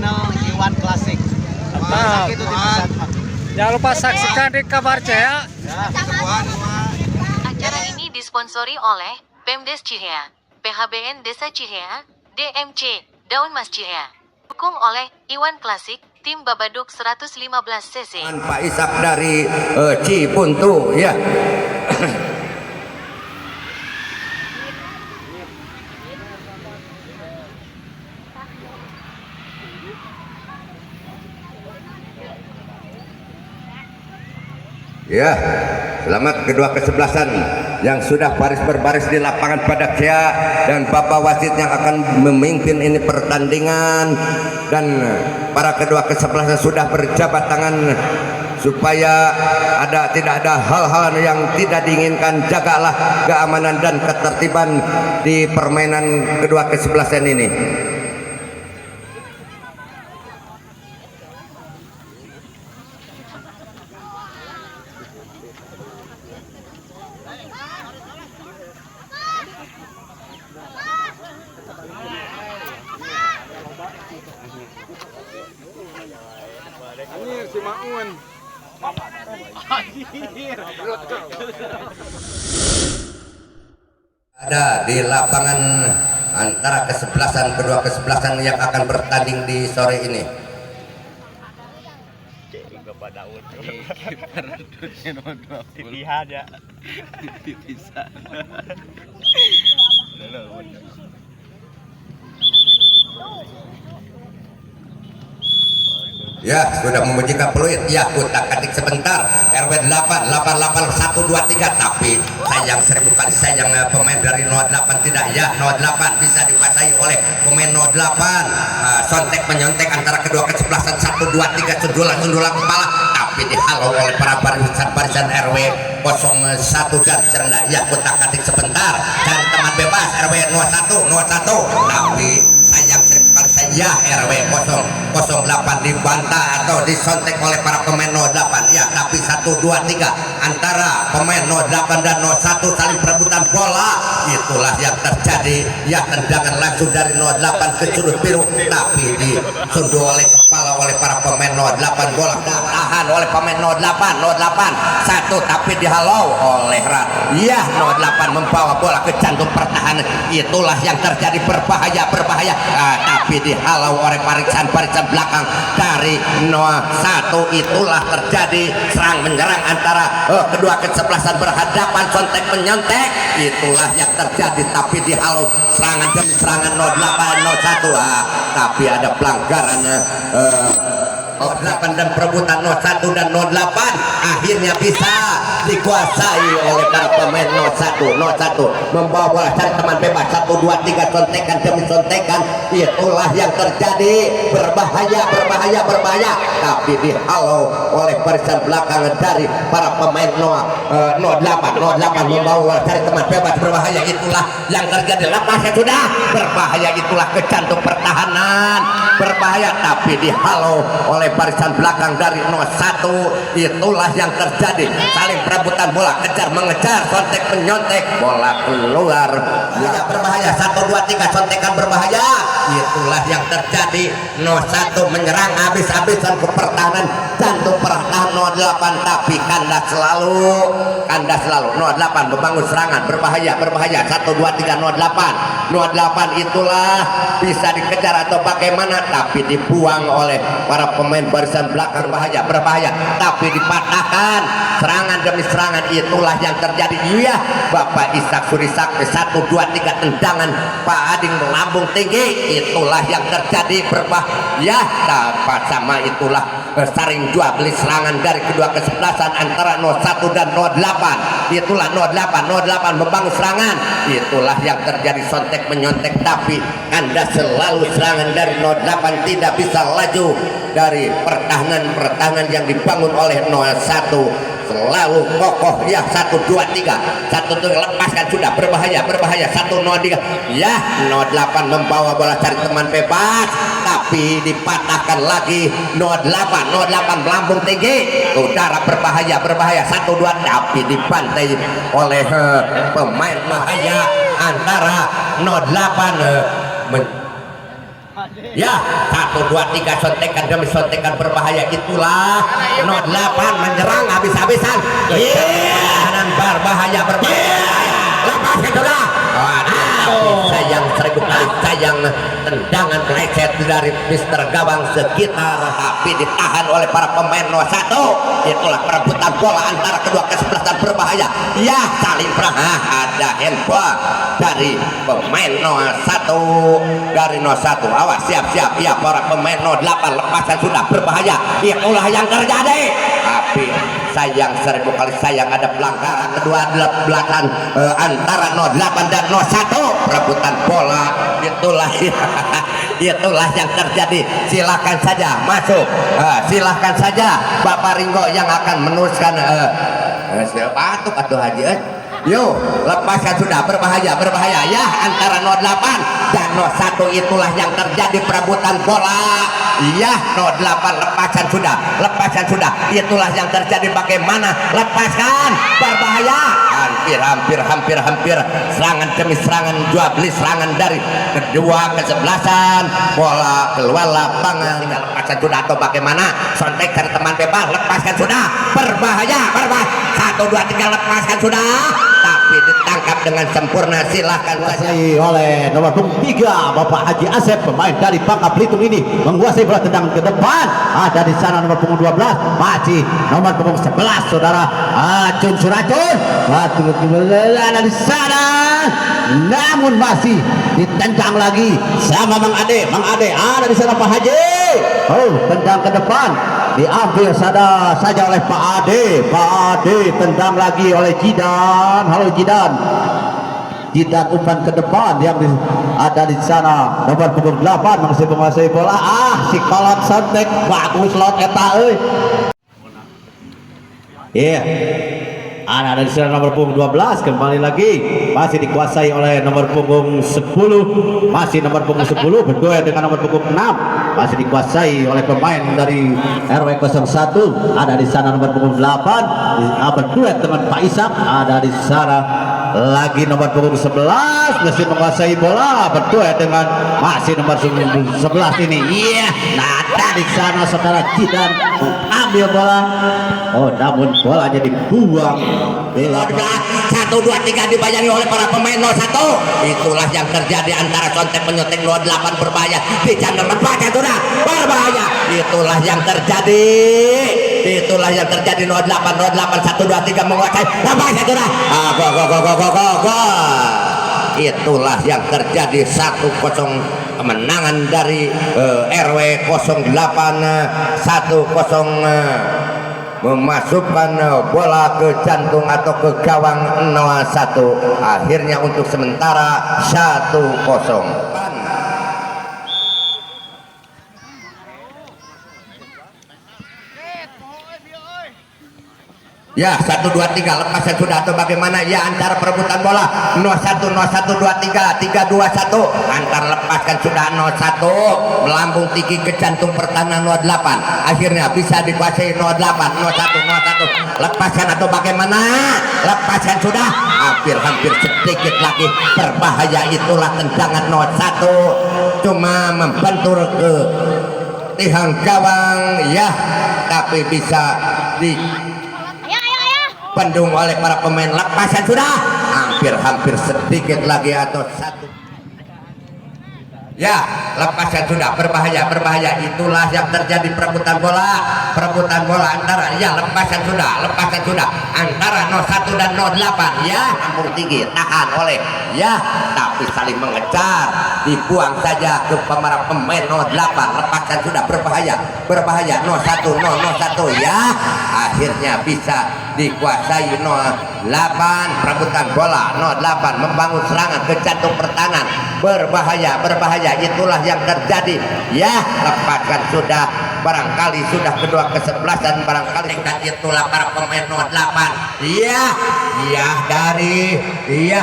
channel Iwan Klasik. Mantap. Itu Timur. Jangan lupa saksikan di Kabar Jaya. Acara ini disponsori oleh Pemdes Cihea, PHBN Desa Cihea, DMC, Daun Mas Cihea. Dukung oleh Iwan Klasik, tim Babaduk 115 cc. Pak Ishak dari Cipuntu ya. Ya, selamat kedua kesebelasan yang sudah baris berbaris di lapangan pada Jaya dan Bapak wasit yang akan memimpin ini pertandingan, dan para kedua kesebelasan sudah berjabat tangan supaya tidak ada hal-hal yang tidak diinginkan. Jagalah keamanan dan ketertiban di permainan kedua kesebelasan ini. Ada di lapangan antara kedua kesebelasan yang akan bertanding di sore ini. Ya, sudah membunyikan peluit. Ya, utak-atik sebentar. RW 8888123, tapi sayang 1000 kali sayang pemain dari 08 tidak. Ya, 08 bisa dikuasai oleh pemain 08. Sontek menyontek antara kedua kesebelasan 1 2 3 sundulan kepala, tapi dihalau oleh para barisan RW 01 dan Cerenda. Ya, utak-atik sebentar cari teman bebas RW 01, tapi sayang 1000 kali sayang. Ya, RW 008 dibantah atau disontek oleh para pemain 08. Ya, tapi 1 2 3 antara pemain 08 dan 01 saling perebutan bola. Itulah yang terjadi. Ya, tendangan langsung dari 08 ke sudut biru, tapi disundul oleh kepala oleh para pemain 08. Bola tahan oleh pemain 08 satu, tapi dihalau oleh Rat. Ya, 08 membawa bola ke jantung pertahanan. Itulah yang terjadi, berbahaya. Tapi dihalau oleh barisan belakang dari 01. Itulah terjadi serang menyerang antara kedua kesebelasan berhadapan, sontek menyontek. Itulah yang terjadi, tapi dihalau serangan demi serangan 08 01. Tapi ada pelanggaran 08 dan perebutan 01 dan 08 akhirnya bisa dikuasai oleh para pemain 01 membawa bola cari teman bebas 1 2 3 sontekan demi sontekan. Itulah yang terjadi, berbahaya, tapi dihalau oleh barisan belakang dari para pemain 08 membawa bola cari teman bebas, berbahaya. Itulah yang terjadi, lepasnya sudah berbahaya. Itulah ke jantung pertahanan, berbahaya, tapi dihalau oleh barisan belakang dari 01. Itulah yang terjadi, saling perebutan bola, mengejar, sontek menyontek, bola keluar. Ya, berbahaya. 1 2 3 sontekan berbahaya. Itulah yang terjadi, 01 menyerang habis-habisan ke pertahanan, jantung pertahanan 08, tapi kandas selalu 08 membangun serangan, berbahaya. 1 2 3 08 itulah bisa dikejar atau bagaimana, tapi dibuang oleh para pemain barisan belakang. Berbahaya, tapi dipatahkan serangan demi serangan. Itulah yang terjadi. Iya, Bapak Ishak Surisakti 1 2 3 tendangan Pak Ading melambung tinggi. Itulah yang terjadi, berbahaya. Dapat sama itulah saring jual beli serangan dari kedua kesebelasan antara 01 dan 08. Itulah 08 membangun serangan. Itulah yang terjadi, sontek menyontek, tapi Anda selalu serangan dari 08 tidak bisa laju dari pertahanan yang dibangun oleh 01. Selalu kokoh. Ya, 1 2 3 lepaskan sudah, berbahaya. 1 0 3. Ya, 08 membawa bola cari teman bebas, tapi dipatahkan lagi 08 melambung tinggi, udara, berbahaya. 1 2 tapi dibantai oleh pemain bahaya antara 08 Ya, 1 2 3 sontekan demi sontekan berbahaya, itulah 08 menyerang habis-habisan. Kanan berbahaya. Lepas itulah. Sayang 1000 kali sayang, tendangan lecet dari Mister Gawang sekitar, tapi ditahan oleh para pemain 01. Itulah perebutan bola antara kedua kesebelasan berbahaya. Ya, saling perang. Ada handball dari pemain 01 dari 01. Awas, siap-siap. Ya, para pemain 08 lepasan sudah berbahaya. Itulah yang terjadi. Tapi sayang 1000 kali sayang, ada pelanggaran kedua belakang antara 08 dan 01. Perebutan bola, itulah itulah yang terjadi. Silakan saja masuk, silahkan saja Bapak Ringo yang akan meneruskan. Siapa tuh Atuh Haji? Yo, lepaskan sudah, berbahaya ya, antara 08 dan 01. Itulah yang terjadi perebutan bola. Ya, 08 lepaskan sudah, itulah yang terjadi. Bagaimana? Lepaskan, berbahaya. Hampir serangan demi serangan, jual beli serangan dari kedua kesebelasan. Bola keluar lapangan, tinggal lepaskan sudah atau bagaimana? Sontek dari teman bebas, lepaskan sudah, berbahaya. 1 2 3 lepaskan sudah, tapi ditangkap dengan sempurna. Silahkan saja oleh nomor punggung 3 Bapak Haji Asep, pemain dari Bangka Belitung ini menguasai bola, tendangan ke depan. Ada di sana nomor punggung 12, masih nomor punggung 11 saudara Acun Suracun. Ada di sana, namun masih ditendang lagi sama Mang Ade. Ada di sana Pak Haji. Tendang ke depan diambil saja oleh Pak Ade. Tendang lagi oleh Jidan. Halo Jidan umpan ke depan yang ada di sana nomor punggung 8 masih menguasai bola. Si kolot sontek bagus lot eta euy. Ada di sana nomor punggung 12, kembali lagi masih dikuasai oleh nomor punggung 10. Masih nomor punggung 10 berduet dengan nomor punggung 6, masih dikuasai oleh pemain dari RW 01. Ada di sana nomor punggung 8 berduet dengan Pak Isak. Ada di sana lagi nomor punggung 11 masih menguasai bola berduet dengan masih nomor 11 ini. Ada di sana saudara Jidan ambil bola. Namun bolanya dibuang. 1 2 3 dibayangi oleh para pemain 01. Itulah yang terjadi antara contek menyontek 08 berbahaya. Di channel lepaskan sudah, berbahaya. Itulah yang terjadi 08 1 2 3 menguasai, lepaskan sudah. Go. Itulah yang terjadi 1-0 kemenangan dari RW 08 1-0 memasukkan bola ke jantung atau ke gawang 01. Akhirnya untuk sementara 1-0. Ya, 1 2 3 lepasan sudah atau bagaimana? Ya, antara perebutan bola 01 2 3 3 2 1 antar lepaskan sudah 01 melambung tinggi ke jantung pertahanan 08. Akhirnya bisa dikuasai 08 01 lepaskan atau bagaimana? Lepaskan sudah, hampir sedikit lagi berbahaya. Itulah tendangan 01 cuma membentur ke tiang gawang ya, tapi bisa di pendung oleh para pemain. Lepasan sudah, hampir sedikit lagi atau 1. Ya, lepaskan sudah, berbahaya. Itulah yang terjadi perebutan bola antara lepaskan sudah antara 01 dan 08. Ya, namun tinggi tahan oleh tapi saling mengejar, dibuang saja ke para pemain 08. Lepaskan sudah, berbahaya 01 ya. Akhirnya bisa dikuasai 08. Perebutan bola 08 membangun serangan ke jantung pertahanan, berbahaya. Itulah yang terjadi ya. Lepaskan sudah, barangkali sudah kedua kesebelasan, barangkali sudah. Itulah para pemain 08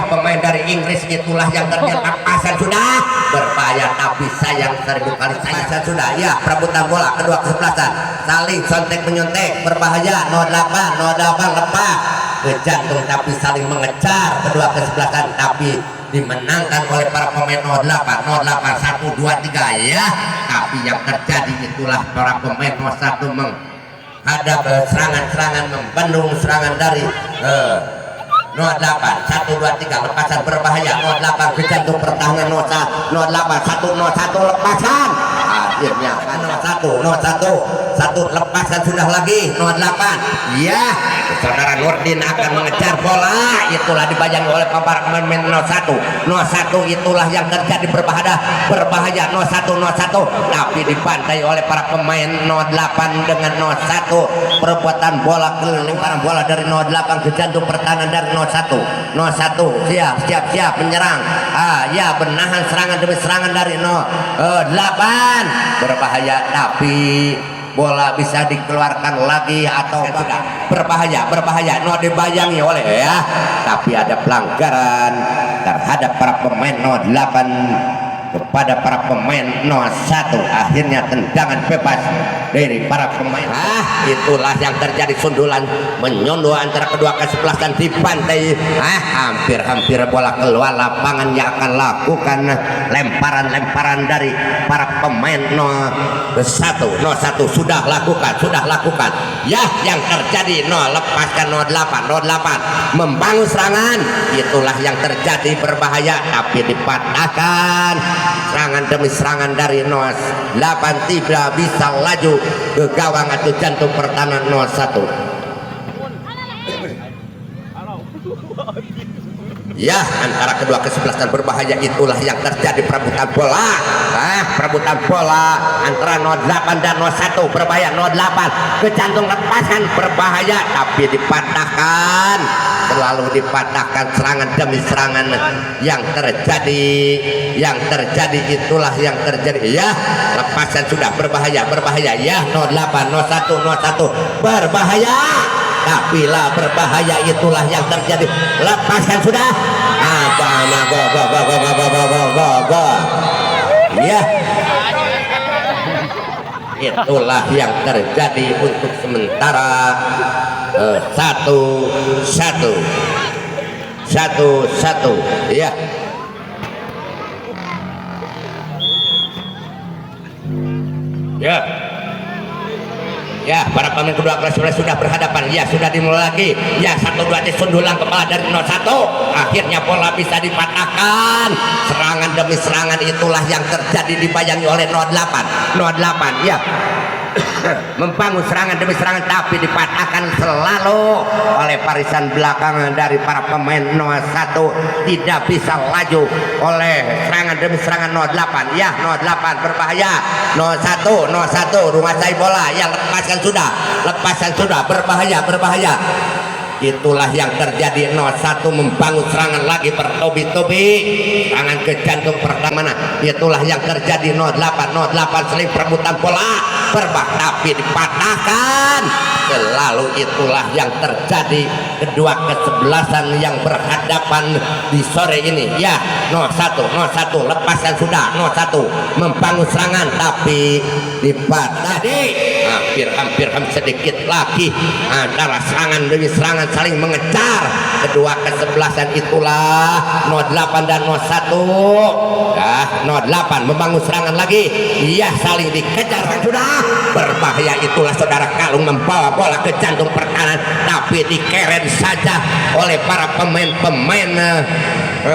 pemain dari Inggris. Itulah yang terjadi. Lepasan sudah, berbahaya tapi sayang 1000 kali sayang sudah ya. Perebutan bola kedua kesebelasan, saling sontek menyontek, berbahaya 08 lepas ke jantung tapi saling mengejar kedua kesebelasan, tapi dimenangkan oleh para pemain 08 1 2 3 ya, tapi yang terjadi itulah para pemain 01 menghadap serangan-serangan, membendung serangan dari 08 1 2 3 lepasan berbahaya 08 ke jantung pertahanan 08 1 01 lepasan akhirnya 01 lepasan sudah lagi 08 ya saudara Nurdin akan mengejar bola, itulah dibayangi oleh para pemain 01 itulah yang terjadi berbahaya 01 tapi dibantai oleh para pemain 08 dengan 01 perbuatan bola keliling bola dari 08 ke jantung pertahanan dari 01 siap menyerang ya menahan serangan demi serangan dari 08 berbahaya tapi bola bisa dikeluarkan lagi atau sudah berbahaya dibayangi oleh ya, tapi ada pelanggaran terhadap para pemain 08 kepada para pemain 01, akhirnya tendangan bebas dari para pemain. Itulah yang terjadi, sundulan menyundul antara kedua kesebelasan dibantai. Hampir bola keluar lapangan yang akan lakukan lemparan dari para pemain 01 sudah lakukan ya, yang terjadi lepaskan 08 membangun serangan, itulah yang terjadi berbahaya tapi dipatahkan serangan demi serangan dari 08 tidak bisa laju ke gawang atau jantung pertahanan 01 ya, antara kedua kesebelasan berbahaya, itulah yang terjadi perebutan bola antara 08 dan 01 berbahaya 08 ke jantung lepasan berbahaya tapi dipatahkan, selalu dipatahkan serangan demi serangan yang terjadi itulah yang terjadi ya, lepasan sudah berbahaya ya 08 01 berbahaya tapi lah berbahaya, itulah yang terjadi, lepaskan sudah ya, itulah yang terjadi untuk sementara 1-1 ya. Ya, para pemain kedua kelas sudah berhadapan. Ya, sudah dimulai lagi. Ya, 1-2 sundulan kepala dari 01. Akhirnya bola bisa dipatahkan. Serangan demi serangan, itulah yang terjadi dibayangi oleh 08 ya. Membangun serangan demi serangan tapi dipatahkan selalu oleh barisan belakang dari para pemain 01, tidak bisa laju oleh serangan demi serangan 08 ya, 08 berbahaya 01 rumah saya bola yang lepaskan sudah berbahaya, itulah yang terjadi. 01 membangun serangan lagi bertobi-tobi, serangan ke jantung pertama, itulah yang terjadi. 08 seling perebutan bola tapi dipatahkan selalu, itulah yang terjadi. Kedua kesebelasan yang berhadapan di sore ini ya, 01 lepaskan sudah, 01 membangun serangan tapi dipatah. Hampir sedikit lagi antara serangan demi serangan saling mengejar kedua kesebelasan, itulah 08 dan 01 ya, 08 membangun serangan lagi ya, saling dikejar sudah berbahaya, itulah saudara Kalung membawa bola ke jantung pertahanan tapi dikeren saja oleh para pemain 01,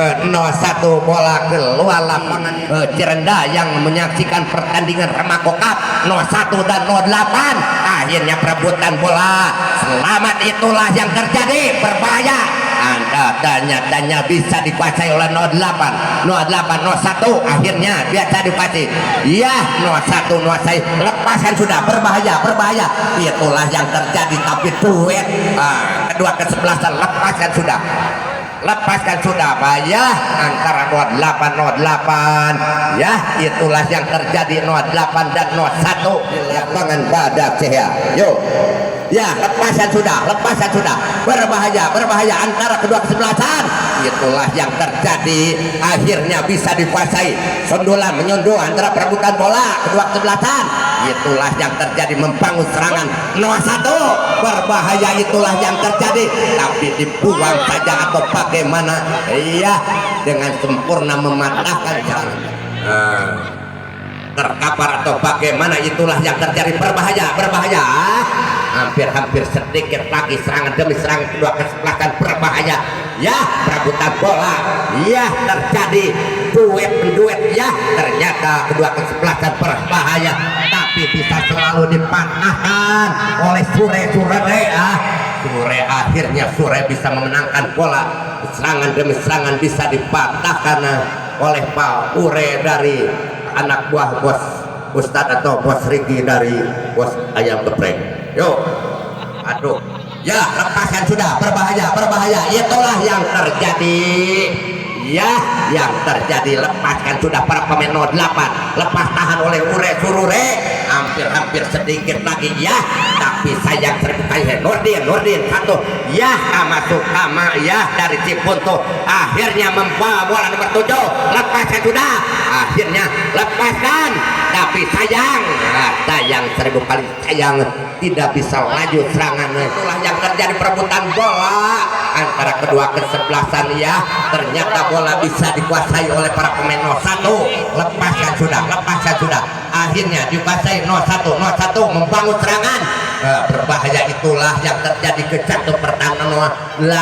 bola keluar lapangan. Cirenda yang menyaksikan pertandingan Remaco Cup 01 dan 08 akhirnya perebutan bola selamat, itulah yang terjadi berbahaya. Tanya bisa dikuasai oleh 08 01 akhirnya biasa dikuasai ya, 01 lepasan sudah berbahaya, itulah yang terjadi tapi duet kedua kesebelasan lepaskan sudah ya, antara 08 ya, itulah yang terjadi 08 dan 01 di lapangan Badak Cahya. Yuk Ya, lepasan sudah, berbahaya antara kedua kesebelasan. Itulah yang terjadi, akhirnya bisa dikuasai. Sundulan menyundul antara perebutan bola kedua kesebelasan. Itulah yang terjadi, membangun serangan 0-1. Berbahaya, itulah yang terjadi, tapi dibuang saja atau bagaimana? Iya, dengan sempurna mematahkan jalan. Terkapar atau bagaimana, itulah yang terjadi. Berbahaya, hampir sedikit lagi serangan demi serangan kedua kesebelasan. Berbahaya ya, perebutan bola ya, terjadi duet ya, ternyata kedua kesebelasan berbahaya, tapi bisa selalu dipatahkan oleh Sure. Akhirnya Sure bisa memenangkan bola. Serangan demi serangan bisa dipatahkan oleh Pak Ure dari anak buah bos Ustadz atau bos Riki dari bos ayam geprek. Yuk, aduh, ya, lepaskan sudah. Berbahaya, itulah yang terjadi. Ya, yang terjadi, lepaskan sudah para pemain 08. Lepas tahan oleh Surure, hampir sedikit lagi ya, tapi sayang terbuka. Nurdin satu ya, masuk kama ya dari Cipuntu, akhirnya membawa bola nomor 7. Lepaskan sudah, akhirnya lepaskan, tapi sayang 1000 kali sayang, tidak bisa laju serangan. Itulah yang terjadi, perebutan bola antara kedua kesebelasan ya, ternyata bola bisa dikuasai oleh para pemain 01. Lepaskan sudah, akhirnya dikuasai 01 membangun serangan. Berbahaya, itulah yang terjadi ke jantung pertahanan 08,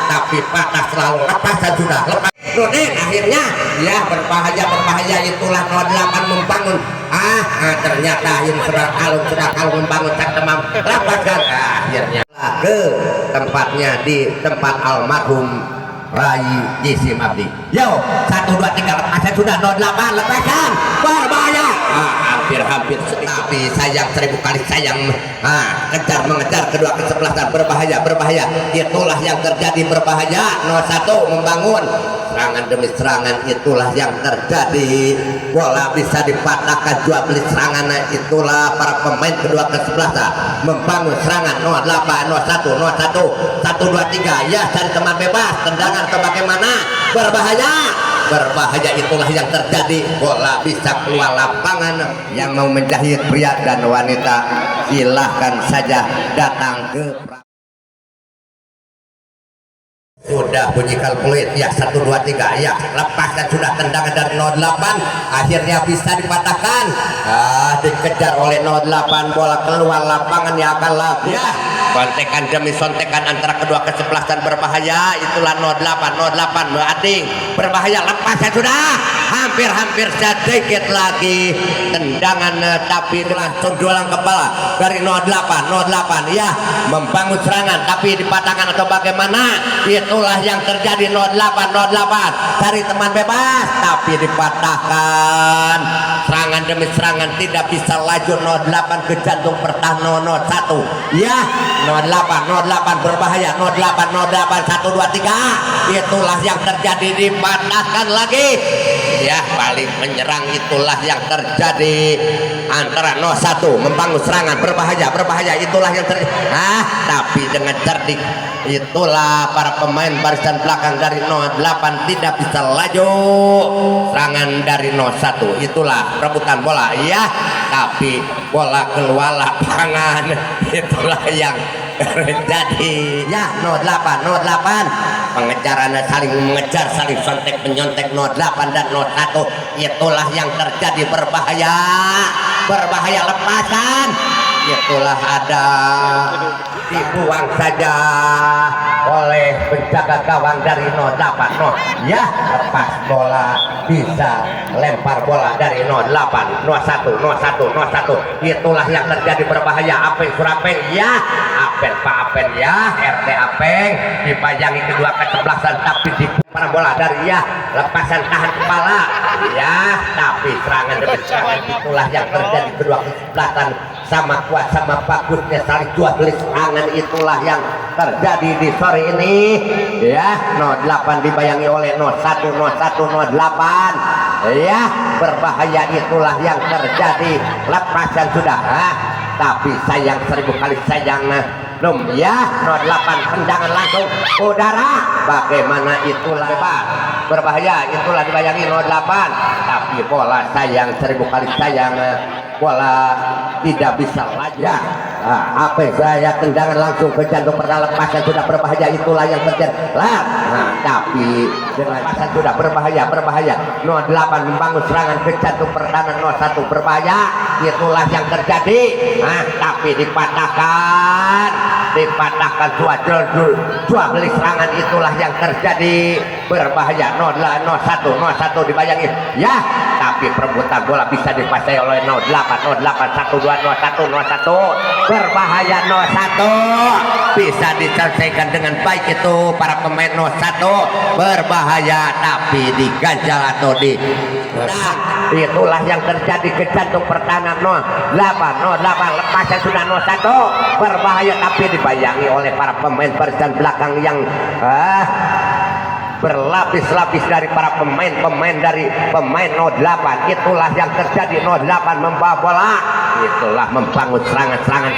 tapi patah selalu. Lepaskan sudah, Nurdin akhirnya ya, berbahaya, itulah 08 membangun. Ternyata yang sudah kalung membangun tak temam. Lepaskan, akhirnya ke tempatnya, di tempat almarhum Rai Jisim Abdi. Yo, 1, 2, 3, lepaskan sudah 08, lepaskan. Berbahaya, hampir tapi sayang 1000 kali sayang. Mengejar kedua kesebelasan. Berbahaya, itulah yang terjadi. Berbahaya, 01 membangun serangan demi serangan, itulah yang terjadi. Bola bisa dipatahkan jual beli serangan, itulah para pemain kedua kesebelasan membangun serangan 08, 01, 1, 2, 3 ya, cari teman bebas, tendangan atau bagaimana. Berbahaya, itulah yang terjadi. Bola bisa keluar lapangan. Yang mau menjahit pria dan wanita, silahkan saja datang ke. Sudah bunyi kalkulit ya, 1, 2, 3 ya, lepaskan sudah, tendangan dari 08, akhirnya bisa dipatahkan. Dikejar oleh 08, bola keluar lapangan ya, akan laku ya, kontekan demi sontekan antara kedua kesebelasan. Berbahaya, itulah 08 meading. Berbahaya, lepaskan sudah, hampir sedikit lagi tendangan, tapi dengan sundulan kepala dari 08 ya, membangun serangan tapi dipatahkan atau bagaimana. Itulah yang terjadi, 08 cari teman bebas tapi dipatahkan. Serangan demi serangan tidak bisa laju 08 ke jantung pertahanan 01 ya. 08 berbahaya, 08 1, 2, 3 itulah yang terjadi, dipatahkan lagi ya, balik menyerang. Itulah yang terjadi antara 01 membangun serangan. Berbahaya, itulah yang terjadi. Tapi dengan cerdik, itulah para pemain barisan belakang dari 08 tidak bisa laju. Serangan dari 01, itulah rebutan bola ya, tapi bola keluar lapangan. Itulah yang terjadi ya, 08 pengejaran, saling mengejar, saling sontek menyontek 08 dan 01. Itulah yang terjadi. Berbahaya, lepaskan. Itulah ada, dibuang saja oleh penjaga gawang dari 08 ya, lepas bola, bisa lempar bola dari 08 01. Itulah yang terjadi. Berbahaya, Apeng Surapeng ya, Pak Apen ya, RT Apeng dibayangi kedua kesebelasan, tapi dibuang bola dari ya, lepasan tahan kepala ya, tapi serangan demi serangan. Itulah yang terjadi, kedua kesebelasan sama kuat sama bagusnya saling jual beli serangan. Itulah yang terjadi di sore ini ya, 08 dibayangi oleh 01 08 ya. Berbahaya, itulah yang terjadi. Lepaskan sudah tapi sayang 1000 kali sayang belum ya. 08 tendangan langsung udara, bagaimana itulah bebas berbahaya, itulah dibayangi 08, tapi bola sayang 1000 kali sayang, bola tidak bisa lagi. Apa saya tendangan langsung ke jantung pertama, lepasan sudah berbahaya, itulah yang terjadi lah. Tapi dengan lepasan sudah berbahaya 08 membangun serangan ke jantung pertahanan 01 berbahaya, itulah yang terjadi. Tapi dipatahkan dua beli serangan, itulah yang terjadi berbahaya. 01 dibayangi ya, tapi perebutan bola bisa dikuasai oleh 08 12 12 01 berbahaya. 01 bisa diselesaikan dengan baik, itu para pemain 01 berbahaya, tapi diganjal atau di itulah yang terjadi ke jantung pertahanan 08 lepasan sudah 01 berbahaya, tapi dibayangi oleh para pemain barisan belakang yang berlapis-lapis dari para pemain dari pemain 08. Itulah yang terjadi. 08 membawa bola, itulah membangun serangan-serangan.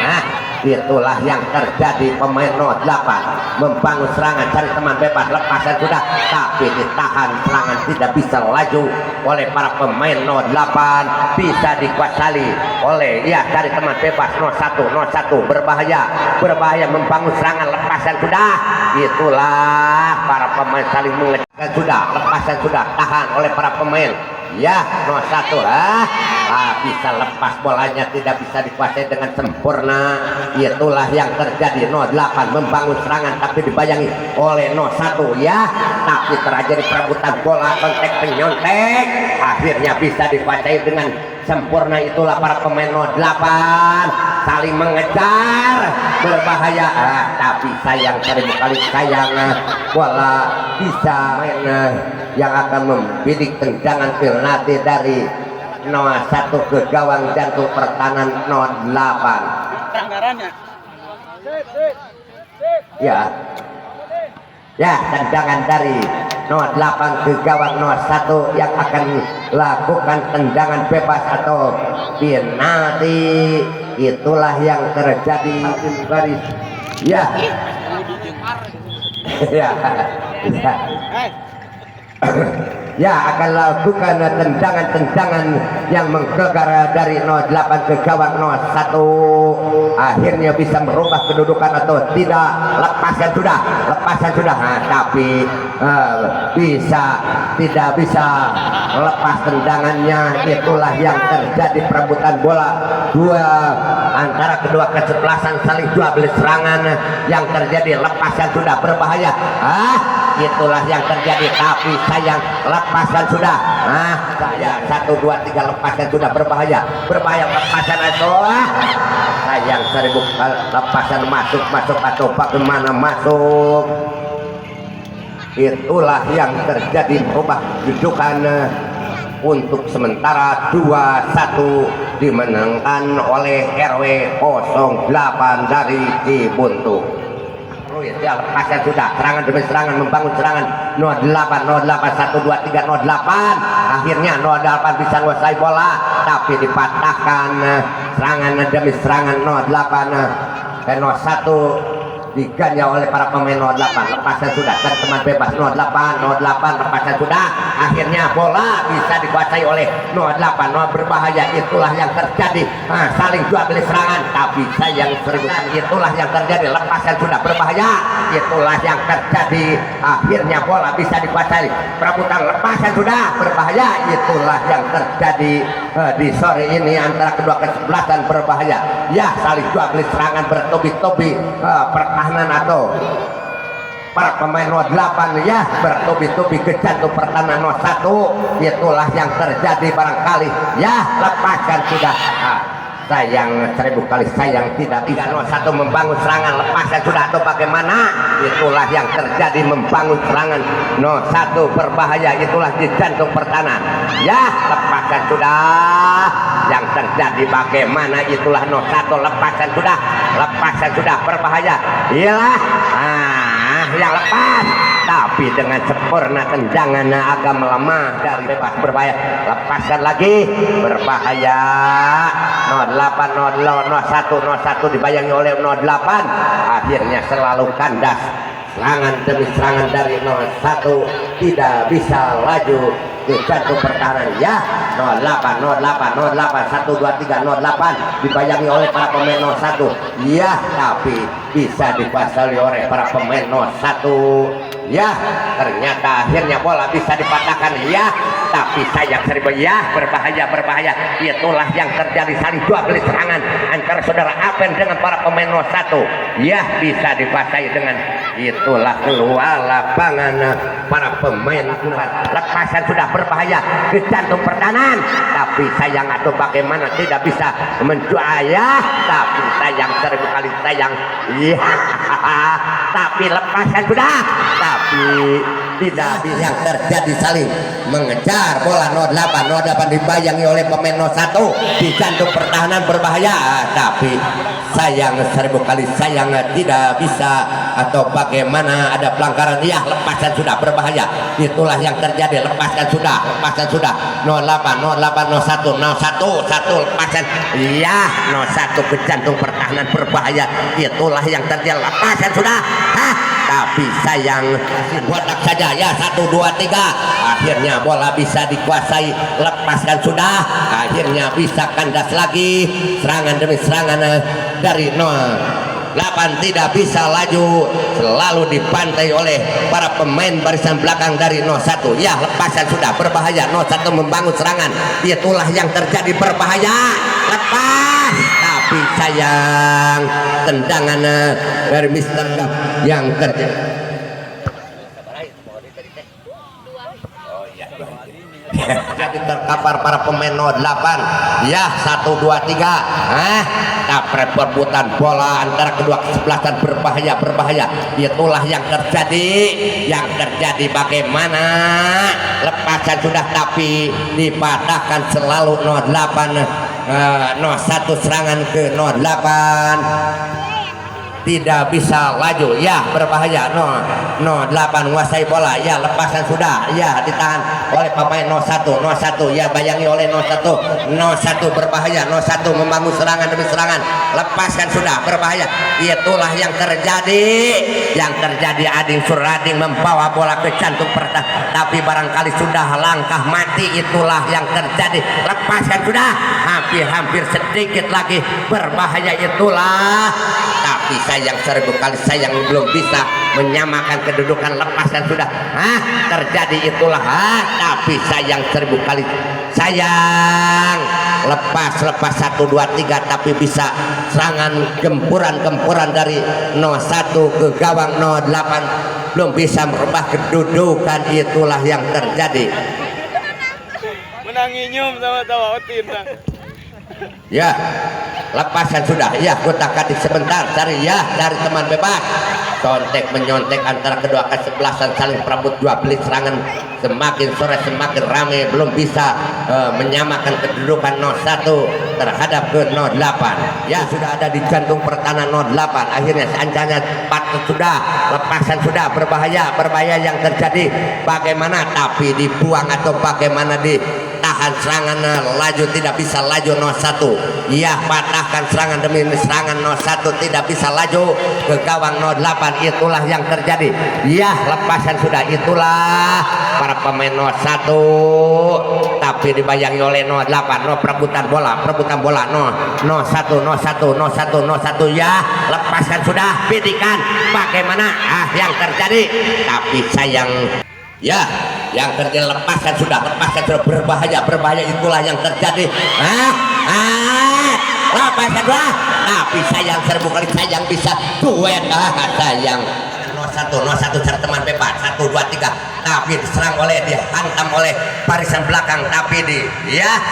Itulah yang terjadi. Pemain 08 membangun serangan, cari teman bebas, lepasan sudah, tapi ditahan serangan, tidak bisa laju oleh para pemain 08, bisa dikuasai oleh cari teman bebas 01 berbahaya membangun serangan, lepasan sudah, itulah para pemain saling mengecek sudah, lepasan sudah, tahan oleh para pemain 01 bisa lepas bolanya, tidak bisa dikuasai dengan sempurna. Itulah yang terjadi. 08 membangun serangan, tapi dibayangi oleh 01 tapi terjadi perebutan bola, kontek penyontek, akhirnya bisa dikuasai dengan sempurna. Itulah para pemain 08 saling mengejar berbahaya, tapi sayang 1000 kali sayang, bola bisa main yang akan membidik tendangan penalti dari 01 ke gawang jantung pertahanan 08. Tendangan dari 08 ke gawang 01 yang akan lakukan tendangan bebas atau penalti. Itulah yang terjadi baris akan lakukan tendangan-tendangan yang menggelegar dari 08 ke gawang 01, akhirnya bisa merubah kedudukan atau tidak. Lepasan sudah, tapi tidak bisa lepas tendangannya. Itulah yang terjadi, perebutan bola antara kedua kesebelasan, saling jual beli serangan yang terjadi. Lepasan sudah berbahaya, itulah yang terjadi, tapi sayang lepasan sudah. Saya 1 2 3 lepasan sudah berbahaya lepasan itu. Sayang 1000 lepasan masuk atau bagaimana masuk. Itulah yang terjadi, merubah kedudukan untuk sementara 2-1 dimenangkan oleh RW 08 dari Cibuntu. Lepasan sudah, serangan demi serangan, membangun serangan 08 1 2 3 08, akhirnya 08 bisa menguasai bola, tapi dipatahkan serangan demi serangan 08 dan 01 diganjal oleh para pemain 08. Lepasan sudah, cari teman bebas 08 lepasan sudah, akhirnya bola bisa dikuasai oleh 08 berbahaya. Itulah yang terjadi, saling jual beli serangan, tapi sayang 1000. Itulah yang terjadi, lepasan sudah berbahaya. Itulah yang terjadi, akhirnya bola bisa dikuasai, perebutan lepasan sudah berbahaya. Itulah yang terjadi di sore ini antara kedua kesebelasan berbahaya. Saling jual beli serangan bertubi-tubi, pertahanan atau para pemain 08 bertubi-tubi ke jantung pertahanan 01. Itulah yang terjadi barangkali. Lepaskan sudah, sayang 1000 kali sayang, tidak bisa. 01 membangun serangan, lepasan sudah atau bagaimana. Itulah yang terjadi, membangun serangan 01 berbahaya, itulah di jantung pertahanan. Lepasan sudah, yang terjadi bagaimana. Itulah 01 lepasan sudah berbahaya. Yang lepas tapi dengan sempurna tendangan agak melemah dari bebas berbahaya. Lepaskan lagi berbahaya. 08 01 dibayangi oleh 08, akhirnya selalu kandas. Serangan demi serangan dari 01 tidak bisa laju ke jantung pertahanan. Ya 08 1 2 3 08 dibayangi oleh para pemain 01. Ya, tapi bisa dikuasai oleh para pemain 01. Ya, ternyata akhirnya bola bisa dipatahkan. Ya, tapi sayang seribu. Ya, berbahaya. Itulah yang terjadi, saling dua kali serangan antara saudara Apen dengan para pemain 01. Ya, bisa dikuasai dengan itulah keluar lapangan para pemain. Lepasan sudah berbahaya ke jantung pertahanan, tapi sayang atau bagaimana tidak bisa menjuaya. Tapi sayang seribu kali sayang. Ya, tapi lepasan sudah, tapi tidak bisa. Yang terjadi saling mengejar bola 08 dibayangi oleh pemain 01 di jantung pertahanan berbahaya, tapi sayang seribu kali sayang tidak bisa atau bagaimana ada pelanggaran. Ya, lepasan sudah berbahaya, itulah yang terjadi. Lepaskan sudah 08 01 lepasan. Ya, 01 ke jantung pertahanan berbahaya, itulah yang terjadi. Lepasan sudah, tapi sayang botak saja. Ya, 1 2 3 akhirnya bola bisa dikuasai. Lepaskan sudah, akhirnya bisa kandas lagi. Serangan demi serangan dari 08 tidak bisa laju, selalu dibantai oleh para pemain barisan belakang dari 01. Ya, lepasan sudah berbahaya. 01 membangun serangan, itulah yang terjadi, berbahaya. Lepas, tapi sayang tendangan dari Mister yang terjadi. Jadi terkapar para pemain 08. Ya, 1 2 3 tapret perebutan bola antara kedua kesebelasan berbahaya. Itulah yang terjadi bagaimana. Lepasan sudah, tapi dipatahkan selalu 08. 01 serangan ke 08 tidak bisa laju. Ya, berbahaya. 08 menguasai bola. Ya, lepasan sudah. Ya, ditahan oleh pemain 01. Ya, bayangi oleh 01 berbahaya. 01 membangun serangan demi serangan. Lepaskan sudah, berbahaya. Itulah yang terjadi. Ading Surading membawa bola ke jantung pertahanan, tapi barangkali sudah langkah mati. Itulah yang terjadi. Lepaskan sudah, hampir sedikit lagi, berbahaya. Itulah, tapi sayang seribu kali sayang belum bisa menyamakan kedudukan. Lepaskan sudah, terjadi. Itulah, tapi sayang seribu kali sayang. Lepas 1 2 3, tapi bisa serangan gempuran dari 01 ke gawang 08 belum bisa merubah kedudukan. Itulah yang terjadi. Menanginyum sama tawa otin. Ya, lepasan sudah. Ya, kutak-katik sebentar, cari teman bebas. Contek menyontek antara kedua kesebelasan, saling perabot dua belis serangan. Semakin sore semakin ramai, belum bisa menyamakan kedudukan 01 terhadap ke 08. Ya, sudah ada di jantung pertahanan 08. Akhirnya seancanya patut sudah, lepasan sudah, berbahaya yang terjadi. Bagaimana, tapi dibuang atau bagaimana ditahan serangan laju, tidak bisa laju 01. Ya, patahkan serangan demi serangan 01 tidak bisa laju ke gawang 08. Itulah yang terjadi. Ya, lepasan sudah. Itulah para pemain 01, tapi dibayangi oleh 08. Perebutan bola 01. Ya, lepaskan sudah, bidikan. Bagaimana yang terjadi, tapi sayang. Ya, yang terjadi. Lepaskan sudah, berbahaya. Itulah yang terjadi. Lepaskan sudah, tapi sayang seribu kali sayang bisa duet. Sayang 01 cari teman bebas. 1 2 3, tapi diserang dihantam oleh barisan belakang, tapi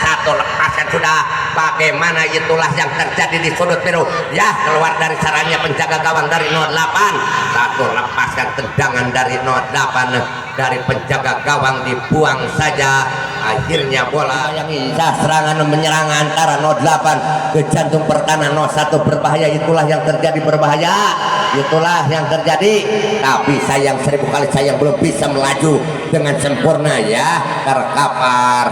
satu. Lepaskan sudah, bagaimana. Itulah yang terjadi di sudut biru. Ya, keluar dari sarangnya penjaga gawang dari 08. 1, lepaskan tendangan dari 08. dari penjaga gawang dibuang saja. Akhirnya bola yang bisa serangan menyerang antara 08 ke jantung pertahanan 01 berbahaya. Itulah yang terjadi, berbahaya, itulah yang terjadi. Tapi sayang, 1000 kali sayang, belum bisa melaju dengan sempurna ya. Terkapar,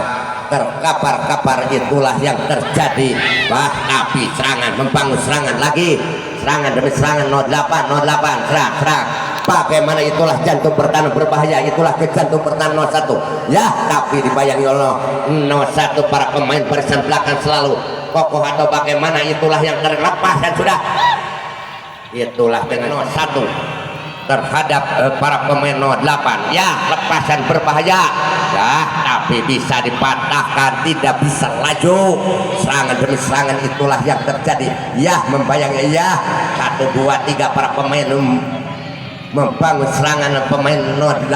itulah yang terjadi. Wah, tapi serangan, membangun serangan lagi, serangan demi serangan 08 serang. Bagaimana, itulah jantung pertahanan berbahaya, itulah ke jantung pertahanan 01 ya. Tapi dibayangi oleh 01 para pemain barisan belakang selalu kokoh atau bagaimana, itulah yang terlepas dan sudah itulah dengan 01 terhadap para pemain 08 ya. Lepasan berbahaya ya, tapi bisa dipatahkan, tidak bisa laju. Serangan demi serangan, itulah yang terjadi ya. Membayangi ya, 1 2 3 para pemain membangun serangan pemain 08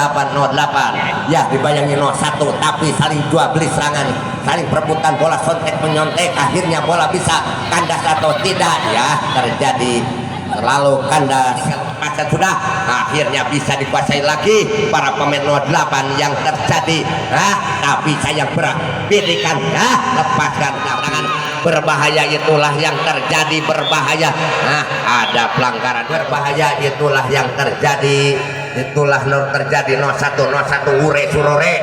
ya, dibayangi 01, tapi saling jual beli serangan, saling perebutan bola, sontek menyontek. Akhirnya bola bisa kandas atau tidak ya, terjadi selalu kandas. Masa sudah akhirnya bisa dikuasai lagi para pemain 08 yang terjadi. Tapi sayang, berikan lepaskan tangan, berbahaya, itulah yang terjadi, berbahaya. Ada pelanggaran, berbahaya, itulah yang terjadi, itulah terjadi 01 Ure Surore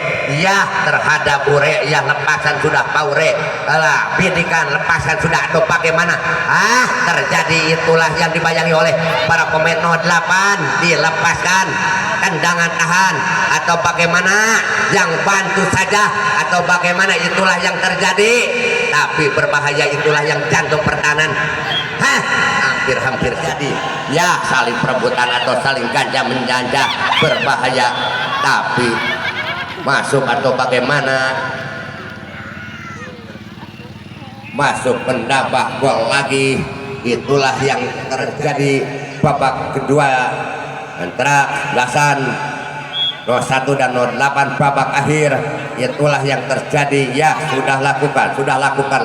ya, terhadap Ure ya. Lepasan sudah Pak Ure, bidikan, lepaskan sudah atau bagaimana. Terjadi, itulah yang dibayangi oleh para pemain 08, dilepaskan, tendangan tahan atau bagaimana, yang bantu saja atau bagaimana, itulah yang terjadi. Tapi berbahaya, itulah yang jantung pertahanan. Hampir jadi ya, saling perebutan atau saling ganja menjanja, berbahaya. Tapi masuk atau bagaimana, masuk pendabak gol lagi. Itulah yang terjadi babak kedua antara belasan 01 dan 08 babak akhir. Itulah yang terjadi ya. Sudah lakukan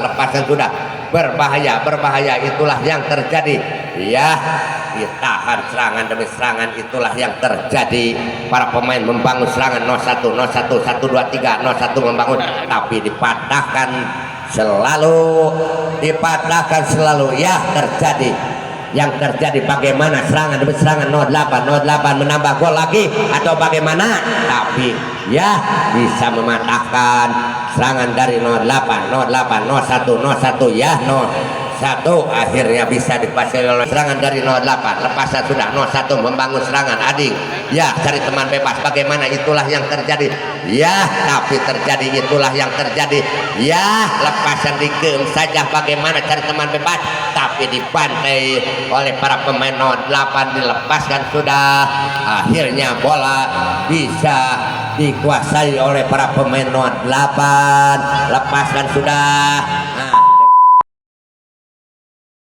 lepasan, sudah berbahaya, itulah yang terjadi ya. Ditahan serangan demi serangan, itulah yang terjadi. Para pemain membangun serangan 01 1 2 3 01 membangun, tapi dipatahkan selalu ya. Terjadi yang terjadi bagaimana, serangan demi serangan 08 menambah gol lagi atau bagaimana, tapi ya bisa mematahkan serangan dari 08 01 ya. 01 akhirnya bisa dikuasai oleh serangan dari 08. Lepasan sudah 01 membangun serangan, Ading ya, cari teman bebas, bagaimana, itulah yang terjadi ya. Tapi terjadi, itulah yang terjadi ya. Lepasan digem saja, bagaimana, cari teman bebas, tapi dibantai oleh para pemain 08, dilepaskan sudah. Akhirnya bola bisa dikuasai oleh para pemain 08. Lepaskan sudah.